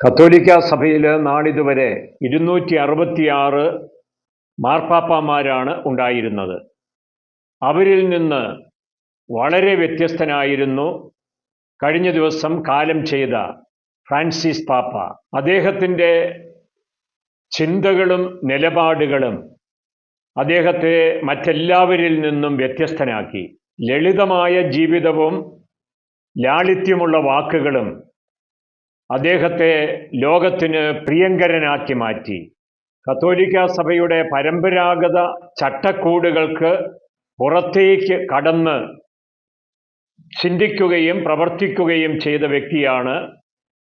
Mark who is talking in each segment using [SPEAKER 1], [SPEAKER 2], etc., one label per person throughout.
[SPEAKER 1] കത്തോലിക്ക സഭയിൽ നാളിതുവരെ 266 മാർപ്പാപ്പാമാരാണ് ഉണ്ടായിരുന്നത്. അവരിൽ നിന്ന് വളരെ വ്യത്യസ്തനായിരുന്നു കഴിഞ്ഞ ദിവസം കാലം ചെയ്ത ഫ്രാൻസിസ് പാപ്പ. അദ്ദേഹത്തിൻ്റെ ചിന്തകളും നിലപാടുകളും അദ്ദേഹത്തെ മറ്റെല്ലാവരിൽ നിന്നും വ്യത്യസ്തനാക്കി. ലളിതമായ ജീവിതവും ലാളിത്യമുള്ള വാക്കുകളും അദ്ദേഹത്തെ ലോകത്തിന് പ്രിയങ്കരനാക്കി മാറ്റി. കത്തോലിക്ക സഭയുടെ പരമ്പരാഗത ചട്ടക്കൂടുകൾക്ക് പുറത്തേക്ക് കടന്ന് ചിന്തിക്കുകയും പ്രവർത്തിക്കുകയും ചെയ്ത വ്യക്തിയാണ്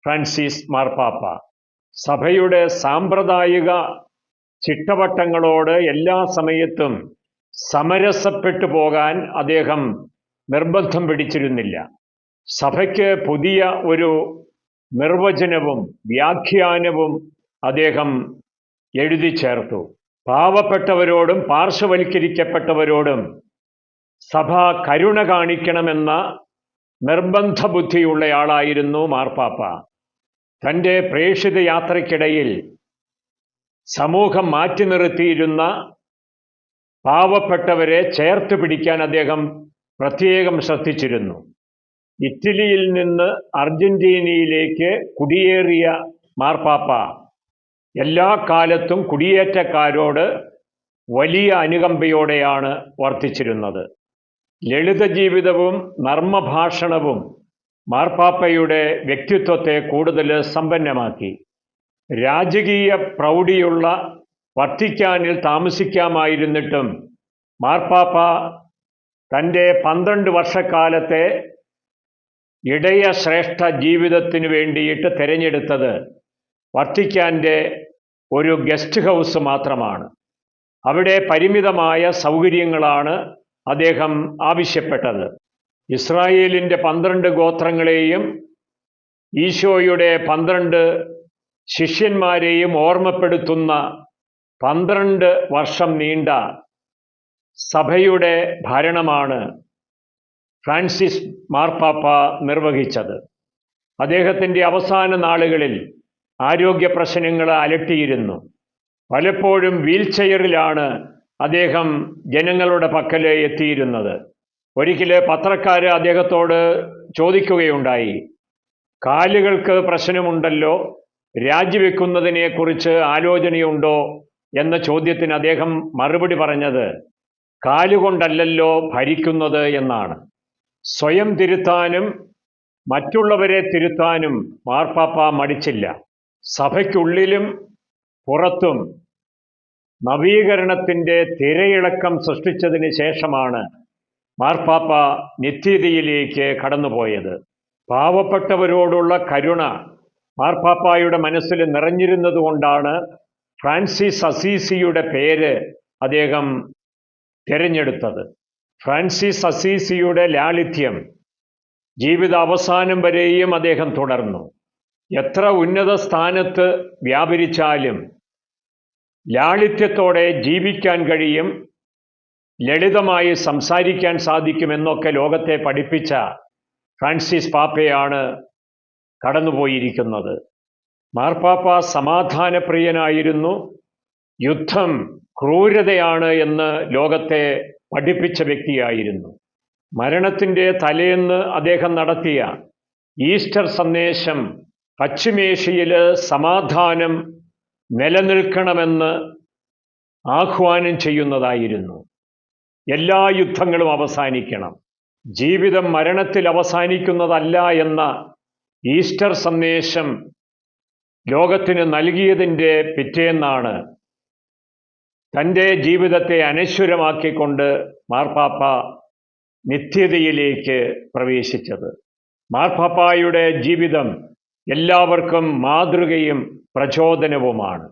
[SPEAKER 1] ഫ്രാൻസിസ് മാർപ്പാപ്പ. സഭയുടെ സാമ്പ്രദായിക ചിട്ടവട്ടങ്ങളോട് എല്ലാ സമയത്തും സമരസപ്പെട്ടു പോകാൻ അദ്ദേഹം നിർബന്ധം പിടിച്ചിരുന്നില്ല. സഭയ്ക്ക് പുതിയ ഒരു നിർവചനവും വ്യാഖ്യാനവും അദ്ദേഹം എഴുതി ചേർത്തു. പാവപ്പെട്ടവരോടും പാർശ്വവൽക്കരിക്കപ്പെട്ടവരോടും സഭ കരുണ കാണിക്കണമെന്ന നിർബന്ധ ബുദ്ധിയുള്ളയാളായിരുന്നു മാർപ്പാപ്പ. തൻ്റെ പ്രേക്ഷിത യാത്രയ്ക്കിടയിൽ സമൂഹം മാറ്റി നിർത്തിയിരുന്ന പാവപ്പെട്ടവരെ ചേർത്ത് പിടിക്കാൻ അദ്ദേഹം പ്രത്യേകം ശ്രദ്ധിച്ചിരുന്നു. ഇറ്റലിയിൽ നിന്ന് അർജന്റീനയിലേക്ക് കുടിയേറിയ മാർപ്പാപ്പ എല്ലാ കാലത്തും കുടിയേറ്റക്കാരോട് വലിയ അനുകമ്പയോടെയാണ് വർത്തിച്ചിരുന്നത്. ലളിത ജീവിതവും നർമ്മഭാഷണവും മാർപ്പാപ്പയുടെ വ്യക്തിത്വത്തെ കൂടുതൽ സമ്പന്നമാക്കി. രാജകീയ പ്രൗഢിയുള്ള വത്തിക്കാനിൽ താമസിക്കാമായിരുന്നിട്ടും മാർപ്പാപ്പ തൻ്റെ 12 വർഷക്കാലത്തെ ഇടയ ശ്രേഷ്ഠ ജീവിതത്തിനു വേണ്ടിയിട്ട് തിരഞ്ഞെടുത്തത് വത്തിക്കാൻ്റെ ഒരു ഗസ്റ്റ് ഹൗസ് മാത്രമാണ്. അവിടെ പരിമിതമായ സൗകര്യങ്ങളാണ് അദ്ദേഹം ആവശ്യപ്പെട്ടത്. ഇസ്രായേലിൻ്റെ 12 ഗോത്രങ്ങളെയും ഈശോയുടെ 12 ശിഷ്യന്മാരെയും ഓർമ്മപ്പെടുത്തുന്ന 12 വർഷം നീണ്ട സഭയുടെ ഭരണമാണ് ഫ്രാൻസിസ് മാർപ്പാപ്പ നിർവഹിച്ചത്. അദ്ദേഹത്തിൻ്റെ അവസാന നാളുകളിൽ ആരോഗ്യ പ്രശ്നങ്ങൾ അലട്ടിയിരുന്നു. പലപ്പോഴും വീൽചെയറിലാണ് അദ്ദേഹം ജനങ്ങളുടെ പക്കൽ എത്തിയിരുന്നത്. ഒരിക്കൽ പത്രക്കാർ അദ്ദേഹത്തോട് ചോദിക്കുകയുണ്ടായി, കാലുകൾക്ക് പ്രശ്നമുണ്ടല്ലോ, രാജിവെക്കുന്നതിനെക്കുറിച്ച് ആലോചനയുണ്ടോ എന്ന ചോദ്യത്തിന് അദ്ദേഹം മറുപടി പറഞ്ഞത്, കാലുകൊണ്ടല്ലല്ലോ ഭരിക്കുന്നത് എന്നാണ്. സ്വയം തിരുത്താനും മറ്റുള്ളവരെ തിരുത്താനും മാർപ്പാപ്പ മടിച്ചില്ല. സഭയ്ക്കുള്ളിലും പുറത്തും നവീകരണത്തിൻ്റെ തിരയിളക്കം സൃഷ്ടിച്ചതിന് ശേഷമാണ് മാർപ്പാപ്പ നിത്യതയിലേക്ക് കടന്നുപോയത്. പാവപ്പെട്ടവരോടുള്ള കരുണ മാർപ്പാപ്പായുടെ മനസ്സിൽ നിറഞ്ഞിരുന്നതുകൊണ്ടാണ് ഫ്രാൻസിസ് അസീസിയുടെ പേര് അദ്ദേഹം തിരഞ്ഞെടുത്തത്. ഫ്രാൻസിസ് അസീസിയുടെ ലാളിത്യം ജീവിതാവസാനം വരെയും അദ്ദേഹം തുടർന്നു. എത്ര ഉന്നത സ്ഥാനത്ത് വ്യാപരിച്ചാലും ലാളിത്യത്തോടെ ജീവിക്കാൻ കഴിയും, ലളിതമായി സംസാരിക്കാൻ സാധിക്കുമെന്നൊക്കെ ലോകത്തെ പഠിപ്പിച്ച ഫ്രാൻസിസ് പാപ്പയാണ് കടന്നുപോയിരിക്കുന്നത്. മാർപ്പാപ്പ സമാധാനപ്രിയനായിരുന്നു. യുദ്ധം ക്രൂരതയാണ് എന്ന് ലോകത്തെ പഠിപ്പിച്ച വ്യക്തിയായിരുന്നു. മരണത്തിൻ്റെ തലേന്ന് അദ്ദേഹം നടത്തിയ ഈസ്റ്റർ സന്ദേശം പശ്ചിമേഷ്യയിൽ സമാധാനം നിലനിൽക്കണമെന്ന് ആഹ്വാനം ചെയ്യുന്നതായിരുന്നു. എല്ലാ യുദ്ധങ്ങളും അവസാനിക്കണം, ജീവിതം മരണത്തിൽ അവസാനിക്കുന്നതല്ല എന്ന ഈസ്റ്റർ സന്ദേശം ലോകത്തിന് നൽകിയതിൻ്റെ പിറ്റേന്നാണ് തൻ്റെ ജീവിതത്തെ അനശ്വരമാക്കിക്കൊണ്ട് മാർപ്പാപ്പ നിത്യതയിലേക്ക് പ്രവേശിച്ചത്. മാർപ്പാപ്പായുടെ ജീവിതം എല്ലാവർക്കും മാതൃകയും പ്രചോദനവുമാണ്.